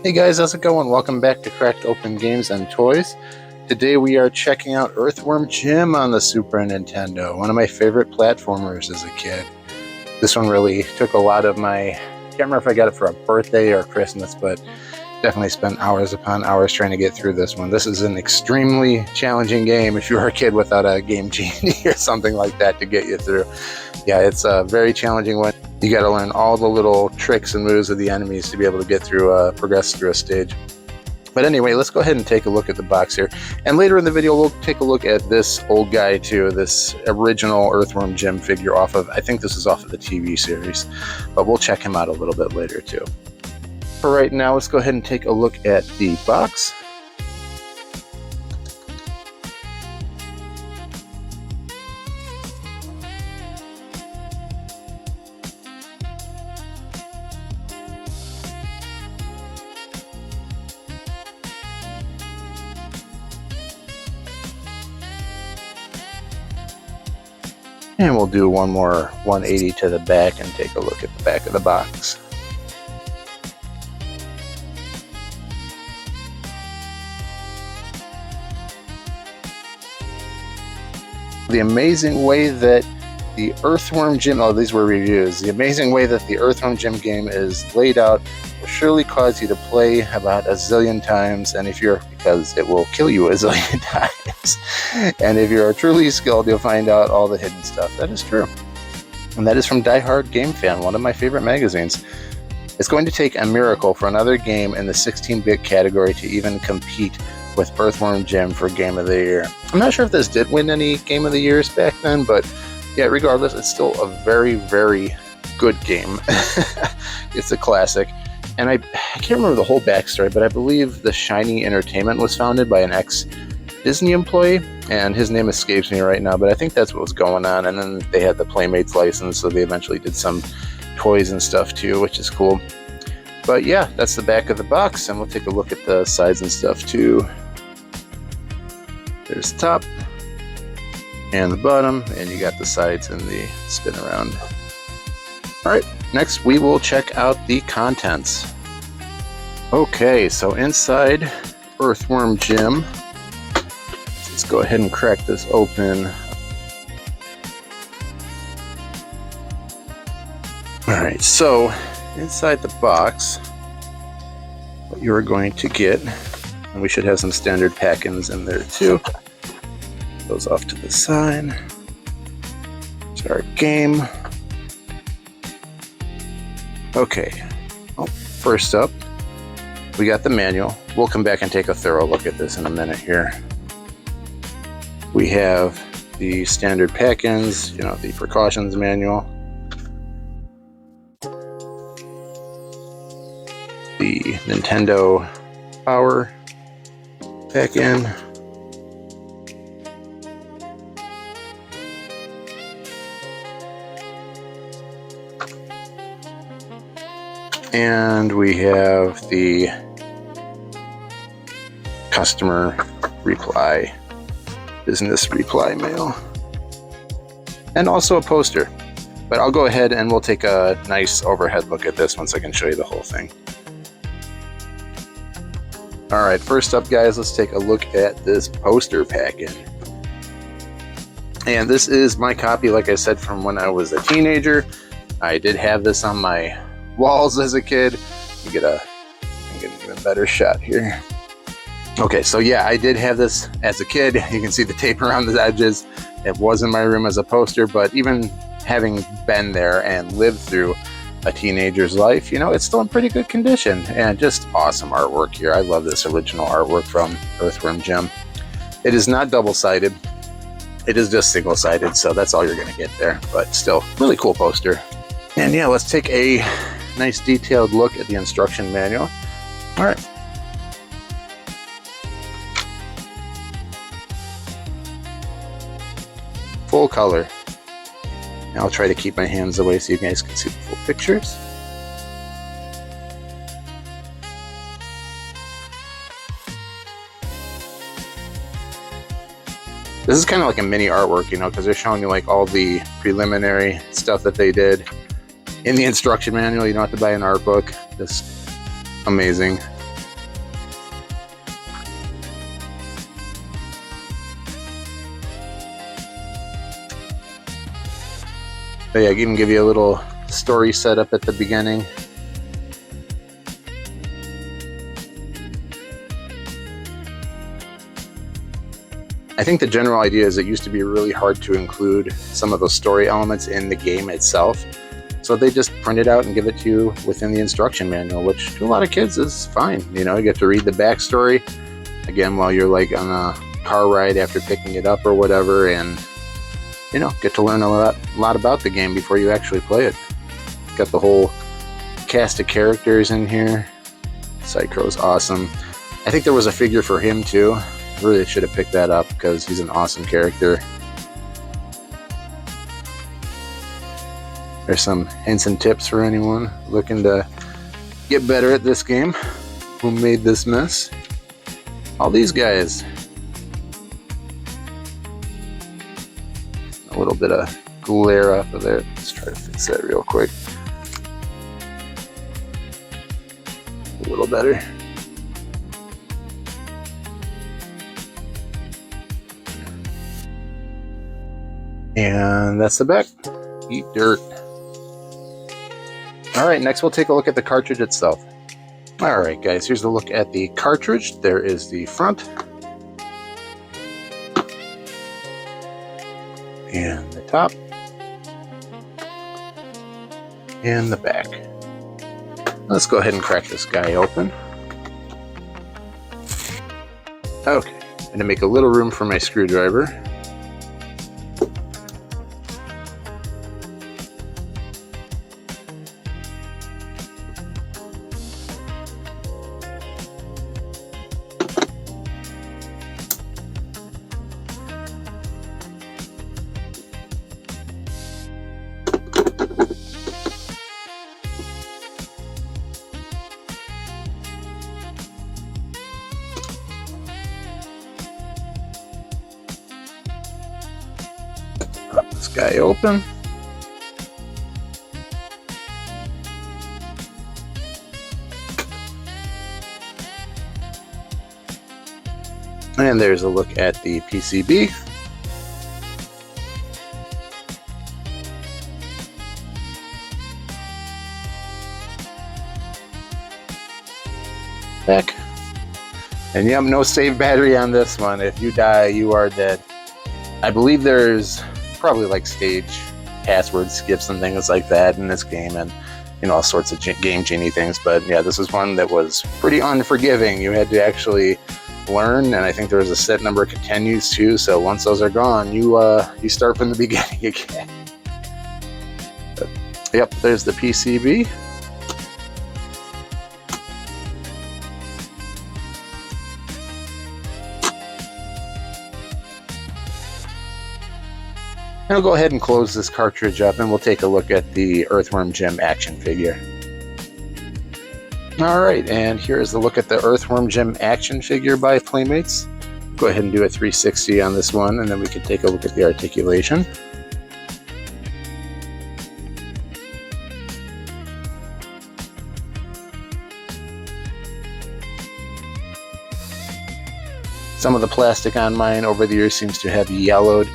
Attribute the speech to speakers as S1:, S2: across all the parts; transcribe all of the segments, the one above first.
S1: Hey guys, how's it going? Welcome back to Cracked Open Games and Toys. Today we are checking out Earthworm Jim on the Super Nintendo, one of my favorite platformers as a kid. This one really took a lot of my, I can't remember if I got it for a birthday or Christmas, but definitely spent hours upon hours trying to get through this one. This is an extremely challenging game if you were a kid without a Game Genie or something like that to get you through. Yeah, it's a very challenging one. You got to learn all the little tricks and moves of the enemies to be able to get through, progress through a stage. But anyway, let's go ahead and take a look at the box here. And later in the video, we'll take a look at this old guy too, this original Earthworm Jim figure off of, I think this is off of the TV series, but we'll check him out a little bit later too. For right now, let's go ahead and take a look at the box. And we'll do one more 180 to the back and take a look at the back of the box. The amazing way that the Earthworm Jim, oh, these were reviews. The amazing way that the Earthworm Jim game is laid out will surely cause you to play about a zillion times, and because it will kill you a zillion times. And if you're truly skilled, you'll find out all the hidden stuff. That is true. And that is from Die Hard Game Fan, one of my favorite magazines. It's going to take a miracle for another game in the 16-bit category to even compete with Earthworm Jim for Game of the Year. I'm not sure if this did win any Game of the Years back then, but yeah, regardless, it's still a very, very good game. It's a classic. And I can't remember the whole backstory, but I believe the Shiny Entertainment was founded by an ex-Disney employee, and his name escapes me right now, but I think that's what was going on. And then they had the Playmates license, so they eventually did some toys and stuff too, which is cool. But yeah, that's the back of the box, and we'll take a look at the sides and stuff too. There's the top and the bottom, and you got the sides and the spin around. Alright, next we will check out the contents. Okay, so inside Earthworm Jim, let's go ahead and crack this open. Alright, so inside the box, what you are going to get, and we should have some standard pack-ins in there too. Those off to the side. It's our game. Okay, well, first up, we got the manual. We'll come back and take a thorough look at this in a minute here. We have the standard pack-ins, the precautions manual. The Nintendo Power pack-in. And we have the customer reply, business reply mail, and also a poster. But I'll go ahead and we'll take a nice overhead look at this once I can show you the whole thing. Alright, first up guys, let's take a look at this poster pack-in. And this is my copy, like I said, from when I was a teenager. I did have this on my walls as a kid. I'm get an even better shot here. Okay, so yeah, I did have this as a kid. You can see the tape around the edges. It was in my room as a poster, but even having been there and lived through a teenager's life, it's still in pretty good condition, and just awesome artwork here. I love this original artwork from Earthworm Jim. It is not double-sided. It is just single-sided, so that's all you're going to get there, but still, really cool poster. And yeah, let's take a nice detailed look at the instruction manual. All right. Full color. And I'll try to keep my hands away so you guys can see the full pictures. This is kind of like a mini artwork, because they're showing you like all the preliminary stuff that they did in the instruction manual. You don't have to buy an art book. Just amazing. But yeah, I can give you a little story setup at the beginning. I think the general idea is it used to be really hard to include some of those story elements in the game itself. So they just print it out and give it to you within the instruction manual, which to a lot of kids is fine. You know, you get to read the backstory, again, while you're like on a car ride after picking it up or whatever, and, you know, get to learn a lot about the game before you actually play it. Got the whole cast of characters in here. Psychro's awesome. I think there was a figure for him too. I really should have picked that up because he's an awesome character. There's some hints and tips for anyone looking to get better at this game. Who made this mess? All these guys. A little bit of glare off of there. Let's try to fix that real quick. A little better. And that's the back. Eat dirt. Alright, next we'll take a look at the cartridge itself. Alright guys, here's a look at the cartridge. There is the front. And the top. And the back. Let's go ahead and crack this guy open. Okay, I'm going to make a little room for my screwdriver. Pop this guy open. And there's a look at the PCB. Back. And yep, no save battery on this one. If you die, you are dead. I believe there's probably like stage password skips and things like that in this game, and you know, all sorts of game genie things. But yeah, this is one that was pretty unforgiving. You had to actually learn, and I think there was a set number of continues too. So once those are gone, you start from the beginning again. But, yep, there's the PCB. And I'll go ahead and close this cartridge up, and we'll take a look at the Earthworm Jim action figure. Alright, and here is the look at the Earthworm Jim action figure by Playmates. Go ahead and do a 360 on this one, and then we can take a look at the articulation. Some of the plastic on mine over the years seems to have yellowed,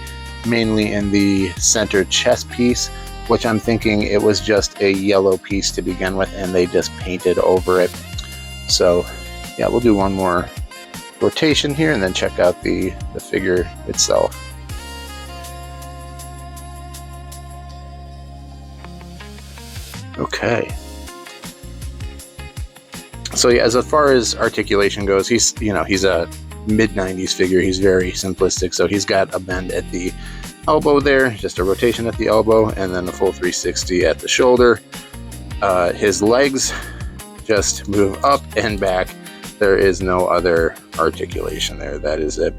S1: mainly in the center chest piece, which I'm thinking it was just a yellow piece to begin with and they just painted over it. So yeah, we'll do one more rotation here and then check out the figure itself. Okay. So yeah, as far as articulation goes, he's a mid-90s figure. He's very simplistic, so he's got a bend at the elbow there, just a rotation at the elbow, and then a full 360 at the shoulder. His legs just move up and back. There is no other articulation there. That is it.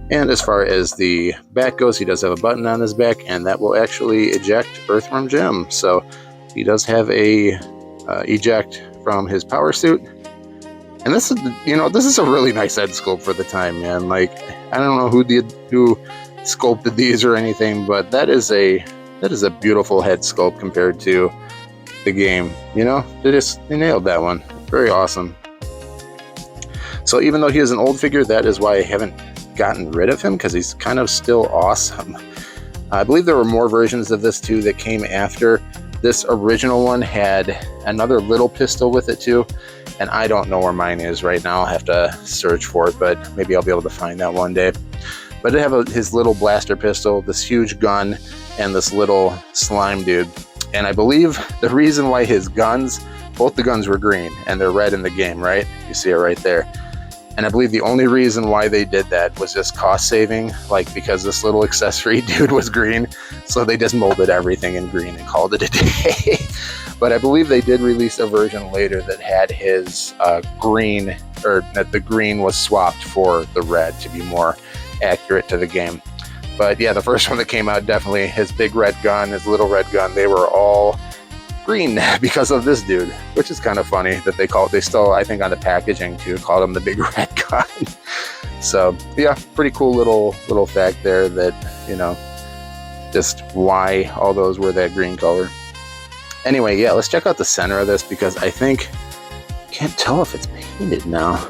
S1: And as far as the back goes, he does have a button on his back, and that will actually eject Earthworm Jim. So he does have a eject from his power suit. And this is, this is a really nice head sculpt for the time, man. Like, I don't know who sculpted these or anything, but that is a beautiful head sculpt compared to the game. You know, they nailed that one. Very awesome. So even though he is an old figure, that is why I haven't gotten rid of him, because he's kind of still awesome. I believe there were more versions of this too that came after. This original one had another little pistol with it too, and I don't know where mine is right now. I'll have to search for it, but maybe I'll be able to find that one day. But it have his little blaster pistol, this huge gun, and this little slime dude. And I believe the reason why his guns, both the guns were green, and they're red in the game, right? You see it right there. And I believe the only reason why they did that was just cost saving, like because this little accessory dude was green, so they just molded everything in green and called it a day. But I believe they did release a version later that had his green, or that the green was swapped for the red to be more accurate to the game. But yeah, the first one that came out, definitely his big red gun, his little red gun, they were all green because of this dude, which is kind of funny that they still, I think on the packaging too, called him the big red gun. So yeah, pretty cool little fact there that, you know, just why all those were that green color. Anyway, yeah, let's check out the center of this because I can't tell if it's painted now.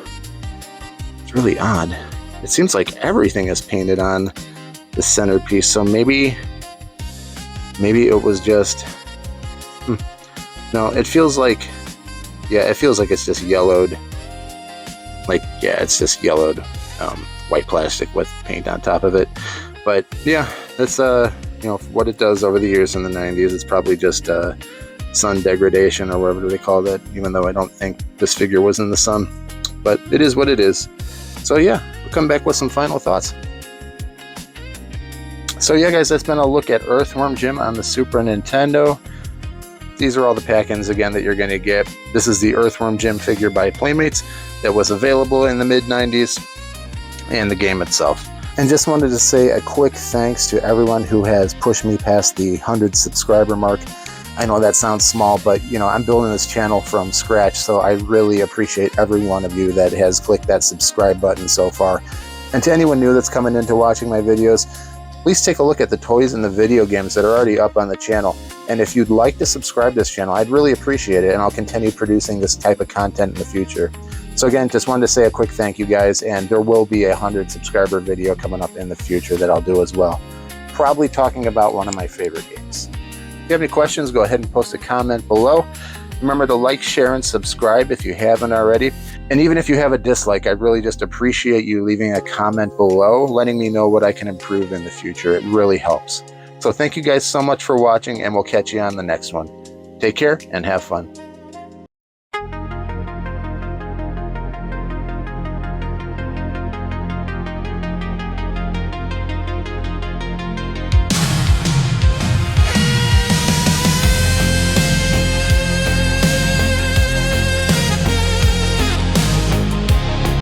S1: It's really odd. It seems like everything is painted on the centerpiece, so maybe it was just no, it feels like, yeah, it feels like it's just yellowed, like, yeah, it's just yellowed white plastic with paint on top of it. But yeah, that's you know, what it does over the years in the 90s. It's probably just sun degradation or whatever they call that, even though I don't think this figure was in the sun, but it is what it is. So yeah, we'll come back with some final thoughts. So yeah, guys, that's been a look at Earthworm Jim on the Super Nintendo. These are all the pack-ins again that you're going to get. This is the Earthworm Jim figure by Playmates that was available in the mid-90s, and the game itself. And just wanted to say a quick thanks to everyone who has pushed me past the 100 subscriber mark. I know that sounds small, but you know, I'm building this channel from scratch, so I really appreciate every one of you that has clicked that subscribe button so far. And to anyone new that's coming into watching my videos, please take a look at the toys and the video games that are already up on the channel. And if you'd like to subscribe to this channel, I'd really appreciate it, and I'll continue producing this type of content in the future. So again, just wanted to say a quick thank you, guys, and there will be a 100 subscriber video coming up in the future that I'll do as well. Probably talking about one of my favorite games. If you have any questions, go ahead and post a comment below. Remember to like, share, and subscribe if you haven't already. And even if you have a dislike, I'd really just appreciate you leaving a comment below, letting me know what I can improve in the future. It really helps. So thank you guys so much for watching, and we'll catch you on the next one. Take care and have fun.